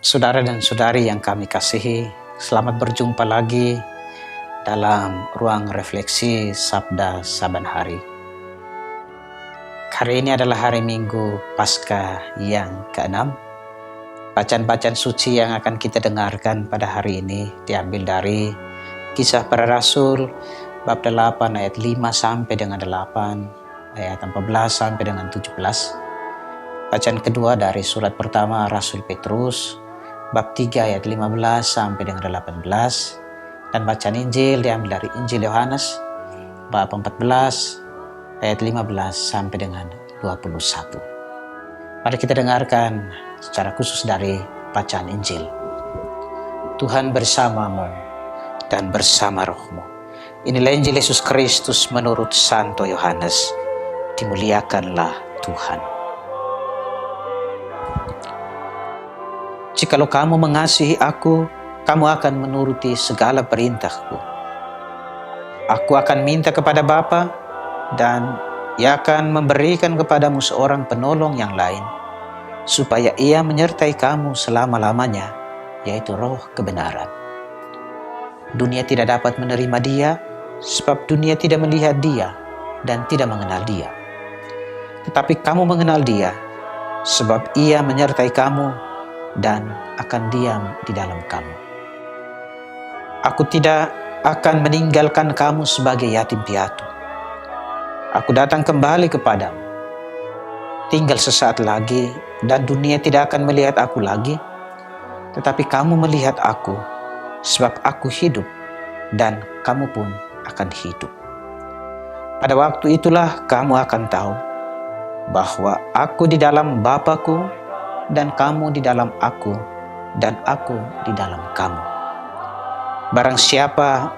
Saudara dan saudari yang kami kasihi, selamat berjumpa lagi dalam ruang refleksi Sabda Saban Hari. Hari ini adalah hari Minggu Paskah yang ke-6. Bacaan-bacaan suci yang akan kita dengarkan pada hari ini diambil dari Kisah Para Rasul bab 8 ayat 5 sampai dengan 8, ayat 14 sampai dengan 17. Bacaan kedua dari surat pertama Rasul Petrus bab 3 ayat 15 sampai dengan 18, dan bacaan Injil diambil dari Injil Yohanes bab 14 ayat 15 sampai dengan 21. Mari kita dengarkan secara khusus dari bacaan Injil. Tuhan bersamamu dan bersama rohmu. Inilah Injil Yesus Kristus menurut Santo Yohanes. Dimuliakanlah Tuhan. Jikalau kamu mengasihi aku, kamu akan menuruti segala perintahku. Aku akan minta kepada Bapa, dan Ia akan memberikan kepadamu seorang penolong yang lain, supaya Ia menyertai kamu selama-lamanya, yaitu Roh kebenaran. Dunia tidak dapat menerima Dia, sebab dunia tidak melihat Dia dan tidak mengenal Dia. Tetapi kamu mengenal Dia, sebab Ia menyertai kamu dan akan diam di dalam kamu. Aku tidak akan meninggalkan kamu sebagai yatim piatu. Aku datang kembali kepadamu. Tinggal sesaat lagi dan dunia tidak akan melihat aku lagi, tetapi kamu melihat aku, sebab aku hidup dan kamu pun akan hidup. Pada waktu itulah kamu akan tahu bahwa aku di dalam Bapa-Ku dan kamu di dalam aku, dan aku di dalam kamu. Barang siapa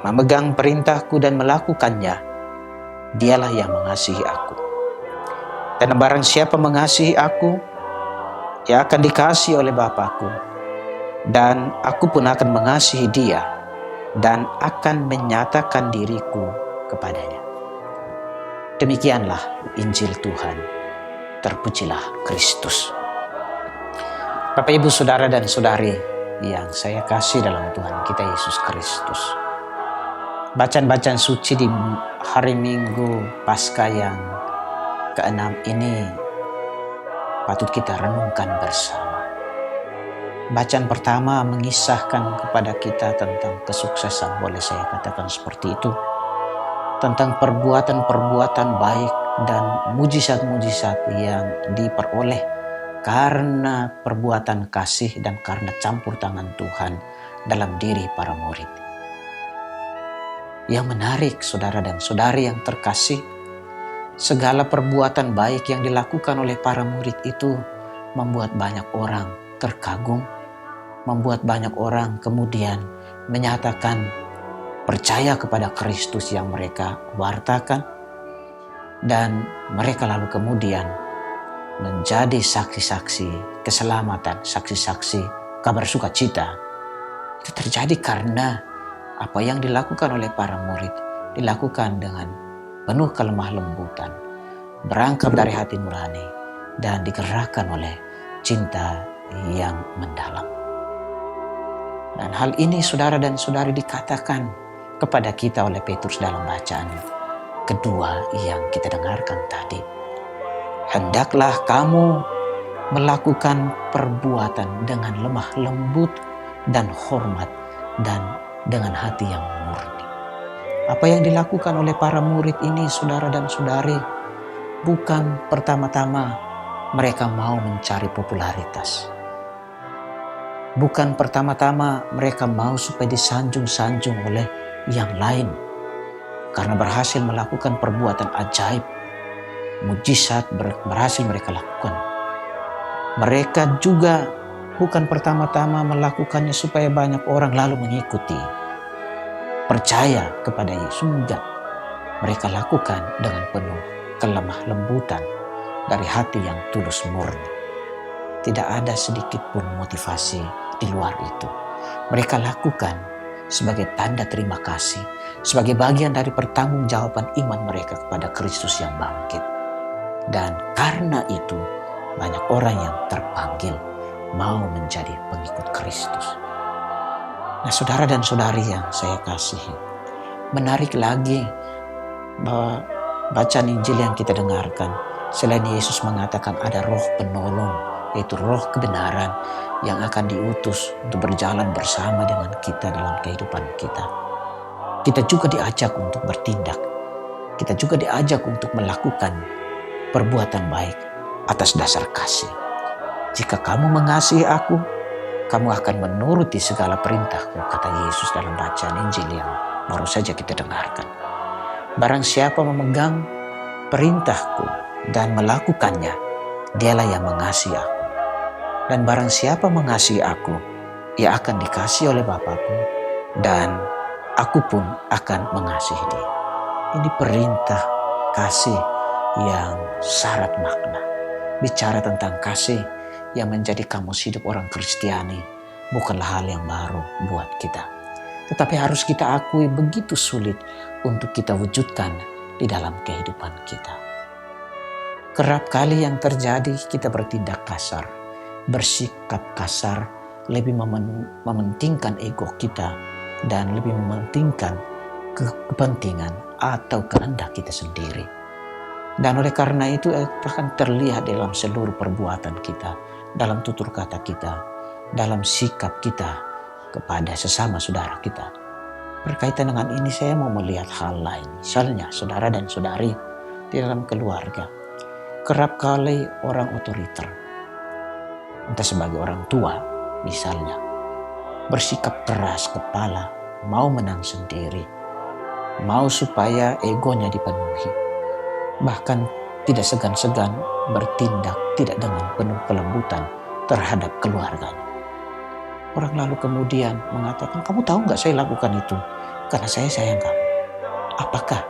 memegang perintahku dan melakukannya, dialah yang mengasihi aku. Dan barang siapa mengasihi aku, ia akan dikasihi oleh Bapa-Ku, dan aku pun akan mengasihi dia, dan akan menyatakan diriku kepadanya. Demikianlah Injil Tuhan. Terpujilah Kristus. Bapak, Ibu, Saudara dan Saudari yang saya kasih dalam Tuhan kita Yesus Kristus. Bacaan-bacaan suci di hari Minggu Paskah yang ke-6 ini patut kita renungkan bersama. Bacaan pertama mengisahkan kepada kita tentang kesuksesan, boleh saya katakan seperti itu, tentang perbuatan-perbuatan baik dan mujizat-mujizat yang diperoleh karena perbuatan kasih dan karena campur tangan Tuhan dalam diri para murid. Yang menarik, saudara dan saudari yang terkasih, segala perbuatan baik yang dilakukan oleh para murid itu membuat banyak orang terkagum, membuat banyak orang kemudian menyatakan percaya kepada Kristus yang mereka wartakan, dan mereka lalu kemudian menjadi saksi-saksi keselamatan, saksi-saksi kabar sukacita. Itu terjadi karena apa yang dilakukan oleh para murid dilakukan dengan penuh kelemah lembutan, berangkat dari hati nurani, dan digerakkan oleh cinta yang mendalam. Dan hal ini saudara dan saudari dikatakan kepada kita oleh Petrus dalam bacaan kedua yang kita dengarkan tadi. Hendaklah kamu melakukan perbuatan dengan lemah lembut dan hormat dan dengan hati yang murni. Apa yang dilakukan oleh para murid ini, saudara dan saudari, bukan pertama-tama mereka mau mencari popularitas. Bukan pertama-tama mereka mau supaya disanjung-sanjung oleh yang lain karena berhasil melakukan perbuatan ajaib, mujizat berhasil mereka lakukan. Mereka juga bukan pertama-tama melakukannya supaya banyak orang lalu mengikuti, percaya kepada Yesus. Enggak. Mereka lakukan dengan penuh kelemah lembutan dari hati yang tulus murni. Tidak ada sedikit pun motivasi di luar itu. Mereka lakukan sebagai tanda terima kasih, sebagai bagian dari pertanggungjawaban iman mereka kepada Kristus yang bangkit. Dan karena itu banyak orang yang terpanggil, mau menjadi pengikut Kristus. Nah, saudara dan saudari yang saya kasihi, menarik lagi bahwa bacaan Injil yang kita dengarkan, selain Yesus mengatakan ada roh penolong, yaitu roh kebenaran yang akan diutus untuk berjalan bersama dengan kita dalam kehidupan kita. Kita juga diajak untuk bertindak. Kita juga diajak untuk melakukan perbuatan baik atas dasar kasih. Jika kamu mengasihi aku, kamu akan menuruti segala perintahku, kata Yesus dalam bacaan Injil yang baru saja kita dengarkan. Barang siapa memegang perintahku dan melakukannya, dialah yang mengasihi aku. Dan barang siapa mengasihi aku, ia akan dikasihi oleh Bapa-Ku, dan aku pun akan mengasihi dia. Ini perintah kasih yang syarat makna. Bicara tentang kasih yang menjadi kamus hidup orang Kristiani bukanlah hal yang baru buat kita. Tetapi harus kita akui begitu sulit untuk kita wujudkan di dalam kehidupan kita. Kerap kali yang terjadi kita bertindak kasar, bersikap kasar, lebih mementingkan ego kita dan lebih mementingkan kepentingan atau kehendak kita sendiri. Dan oleh karena itu akan terlihat dalam seluruh perbuatan kita, dalam tutur kata kita, dalam sikap kita kepada sesama saudara kita. Berkaitan dengan ini saya mau melihat hal lain. Misalnya saudara dan saudari di dalam keluarga. Kerap kali orang otoriter, entah sebagai orang tua misalnya, bersikap keras kepala, mau menang sendiri, mau supaya egonya dipenuhi. Bahkan tidak segan-segan bertindak tidak dengan penuh kelembutan terhadap keluarganya. Orang lalu kemudian mengatakan, kamu tahu nggak saya lakukan itu? Karena saya sayang kamu. Apakah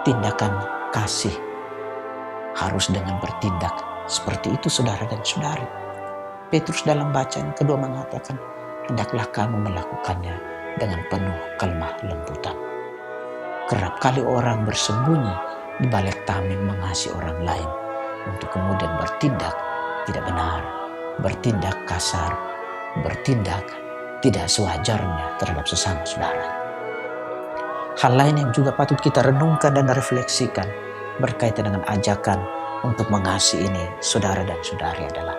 tindakan kasih harus dengan bertindak seperti itu, saudara dan saudari? Petrus dalam bacaan kedua mengatakan, hendaklah kamu melakukannya dengan penuh kelemah lembutan. Kerap kali orang bersembunyi di balik tameng mengasihi orang lain untuk kemudian bertindak tidak benar, bertindak kasar, bertindak tidak sewajarnya terhadap sesama saudara. Hal lain yang juga patut kita renungkan dan refleksikan berkaitan dengan ajakan untuk mengasihi ini, saudara dan saudari, adalah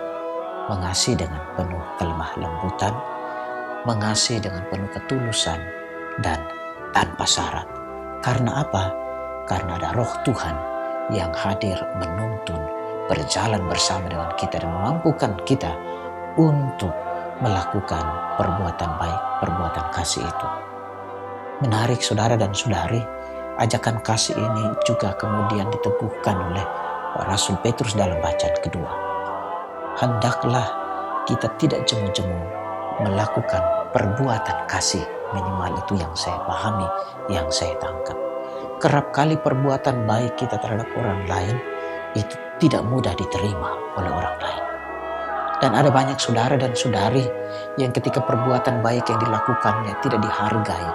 mengasihi dengan penuh kelemah lembutan, mengasihi dengan penuh ketulusan dan tanpa syarat. Karena apa? Karena ada roh Tuhan yang hadir menuntun, berjalan bersama dengan kita dan memampukan kita untuk melakukan perbuatan baik, perbuatan kasih itu. Menarik saudara dan saudari, ajakan kasih ini juga kemudian diteguhkan oleh Rasul Petrus dalam bacaan kedua. Hendaklah kita tidak jemu-jemu melakukan perbuatan kasih, minimal itu yang saya pahami, yang saya tangkap. Kerap kali perbuatan baik kita terhadap orang lain itu tidak mudah diterima oleh orang lain. Dan ada banyak saudara dan saudari yang ketika perbuatan baik yang dilakukannya tidak dihargai,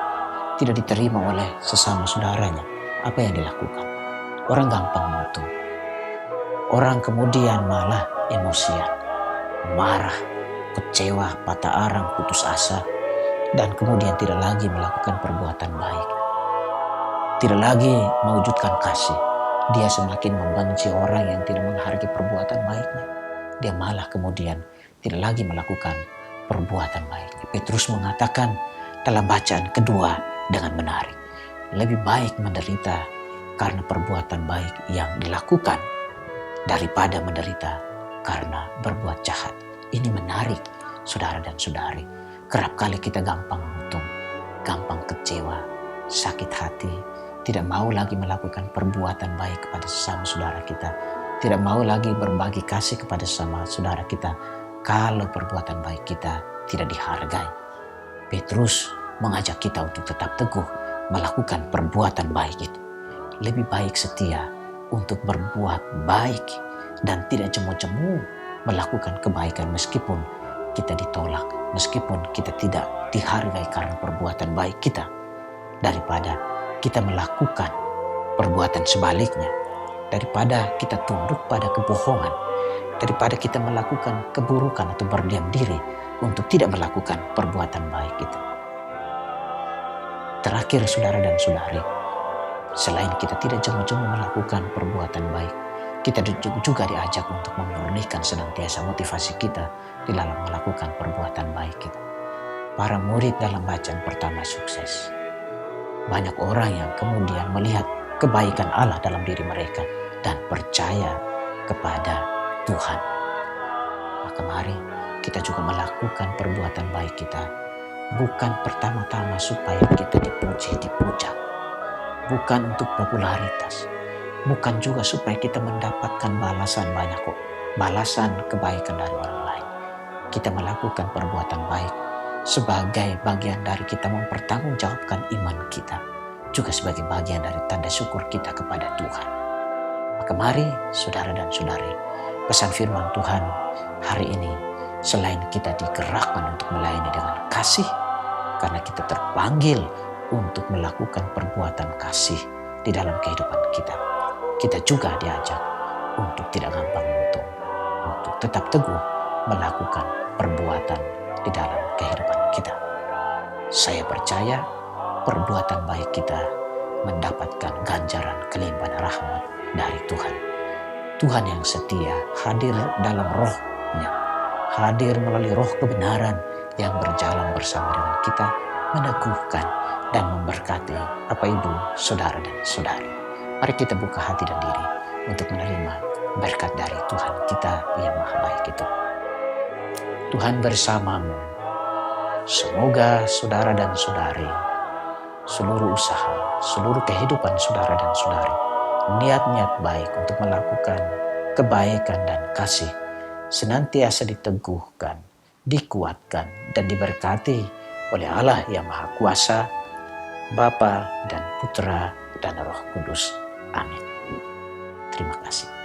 tidak diterima oleh sesama saudaranya. Apa yang dilakukan? Orang gampang mengutuk. Orang kemudian malah emosian, marah, kecewa, patah arang, putus asa, dan kemudian tidak lagi melakukan perbuatan baik. Tidak lagi mewujudkan kasih. Dia semakin membenci orang yang tidak menghargai perbuatan baiknya. Dia malah kemudian tidak lagi melakukan perbuatan baiknya. Petrus mengatakan dalam bacaan kedua dengan menarik, lebih baik menderita karena perbuatan baik yang dilakukan daripada menderita karena berbuat jahat. Ini menarik, saudara dan saudari. Kerap kali kita gampang mengutung, gampang kecewa, sakit hati, tidak mau lagi melakukan perbuatan baik kepada sesama saudara kita, tidak mau lagi berbagi kasih kepada sesama saudara kita kalau perbuatan baik kita tidak dihargai. Petrus mengajak kita untuk tetap teguh melakukan perbuatan baik itu. Lebih baik setia untuk berbuat baik dan tidak jemu-jemu melakukan kebaikan meskipun kita ditolak, meskipun kita tidak dihargai karena perbuatan baik kita, daripada kita melakukan perbuatan sebaliknya, daripada kita tunduk pada kebohongan, daripada kita melakukan keburukan atau berdiam diri untuk tidak melakukan perbuatan baik itu. Terakhir saudara dan saudari, selain kita tidak jemu-jemu melakukan perbuatan baik, kita juga diajak untuk memurnikan senantiasa motivasi kita di dalam melakukan perbuatan baik kita. Para murid dalam bacaan pertama sukses. Banyak orang yang kemudian melihat kebaikan Allah dalam diri mereka dan percaya kepada Tuhan. Maka mari kita juga melakukan perbuatan baik kita, bukan pertama-tama supaya kita dipuja, bukan untuk popularitas, bukan juga supaya kita mendapatkan balasan banyak kok, balasan kebaikan dari orang lain. Kita melakukan perbuatan baik sebagai bagian dari kita mempertanggungjawabkan iman kita, juga sebagai bagian dari tanda syukur kita kepada Tuhan. Maka mari saudara dan saudari, pesan firman Tuhan hari ini, selain kita digerakkan untuk melayani dengan kasih, karena kita terpanggil untuk melakukan perbuatan kasih di dalam kehidupan kita, kita juga diajak untuk tidak gampang untung, untuk tetap teguh melakukan perbuatan di dalam kehidupan kita. Saya percaya perbuatan baik kita mendapatkan ganjaran kelimpahan rahmat dari Tuhan. Tuhan yang setia hadir dalam roh-Nya, hadir melalui roh kebenaran yang berjalan bersama dengan kita, meneguhkan dan memberkati Bapak Ibu, Saudara dan Saudari. Mari kita buka hati dan diri untuk menerima berkat dari Tuhan kita yang maha baik itu. Tuhan bersamamu. Semoga saudara dan saudari, seluruh usaha, seluruh kehidupan saudara dan saudari, niat-niat baik untuk melakukan kebaikan dan kasih senantiasa diteguhkan, dikuatkan, dan diberkati oleh Allah yang Maha Kuasa, Bapa dan Putra dan Roh Kudus. Amin. Terima kasih.